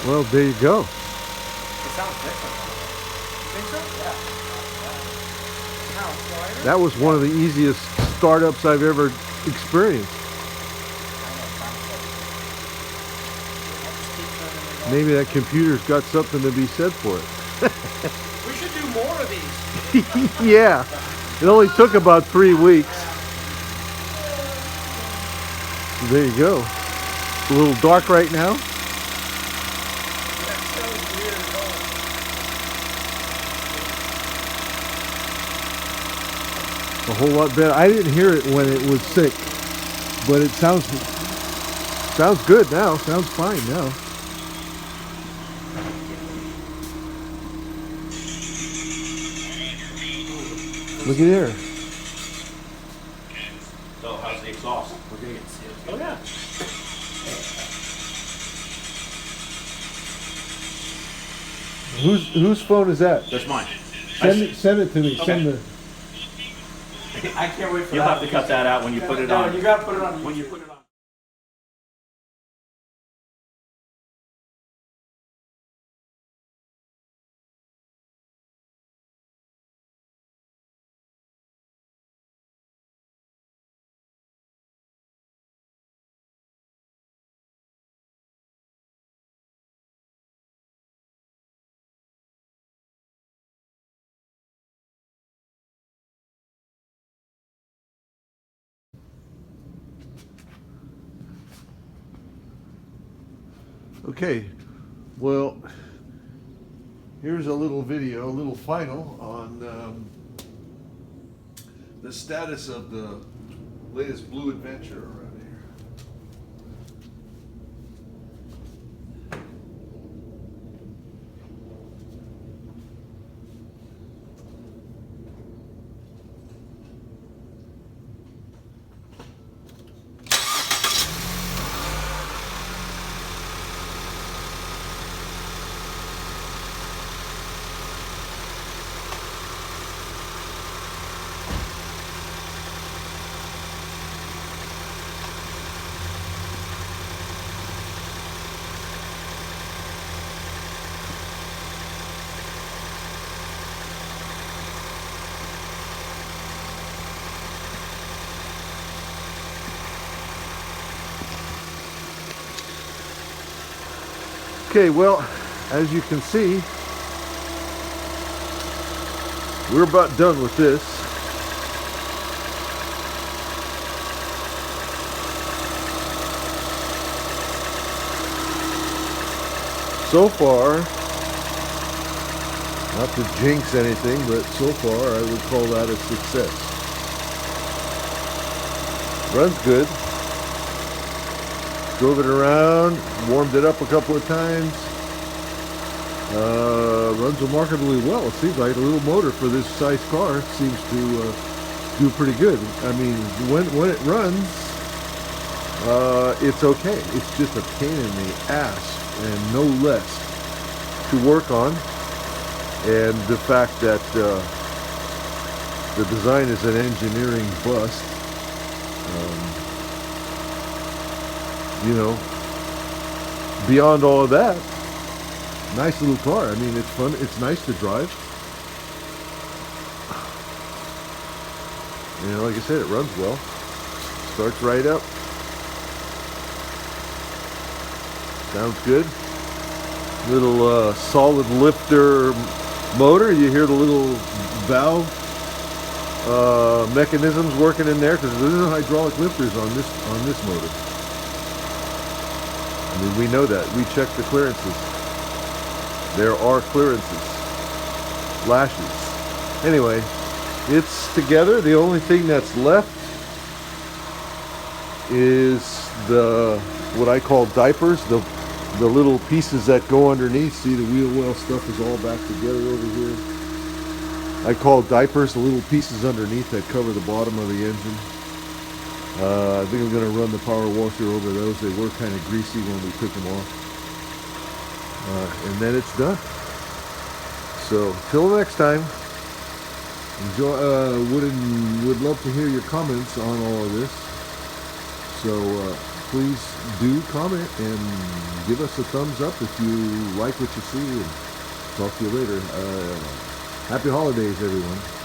Well, there you go. It sounds different. Think so? Yeah. Now, quieter? That was one of the easiest startups I've ever experienced. I know, it sounds like. I'll just keep turning it on. Maybe that computer's got something to be said for it. We should do more of these. Yeah, it only took about 3 weeks. There you go. It's a little dark right now. That's so weird. A whole lot better. I didn't hear it when it was sick, but it sounds good now. Sounds fine now. Look at there. So how's the exhaust? We're gonna get oh yeah. Whose phone is that? That's mine. Send it to me. Okay. Send the. I can't wait for You'll that. have to cut that out when you put it No, on. you gotta put it on. When you put it on. Okay, well, here's a little video, a little final on the status of the latest Blue adventure around here. Okay, well, as you can see, we're about done with this. So far, not to jinx anything, but so far I would call that a success. Runs good. Drove it around, warmed it up a couple of times. Runs remarkably well. It seems like a little motor for this size car seems to do pretty good. I mean, when it runs, it's okay. It's just a pain in the ass and no less to work on. And the fact that the design is an engineering bust. You know, beyond all of that, nice little car. I mean, it's fun. It's nice to drive. You know, like I said, it runs well. Starts right up. Sounds good. Little solid lifter motor. You hear the little valve mechanisms working in there because there's no hydraulic lifters on this motor. I mean, we know that. We check the clearances. There are clearances. Lashes. Anyway, it's together. The only thing that's left is what I call diapers, the little pieces that go underneath. See, the wheel well stuff is all back together over here. I call diapers the little pieces underneath that cover the bottom of the engine. I think I'm going to run the power washer over those. They were kind of greasy when we took them off. And then it's done. So, till next time, enjoy, would love to hear your comments on all of this. So, please do comment and give us a thumbs up if you like what you see. And talk to you later. Happy holidays, everyone.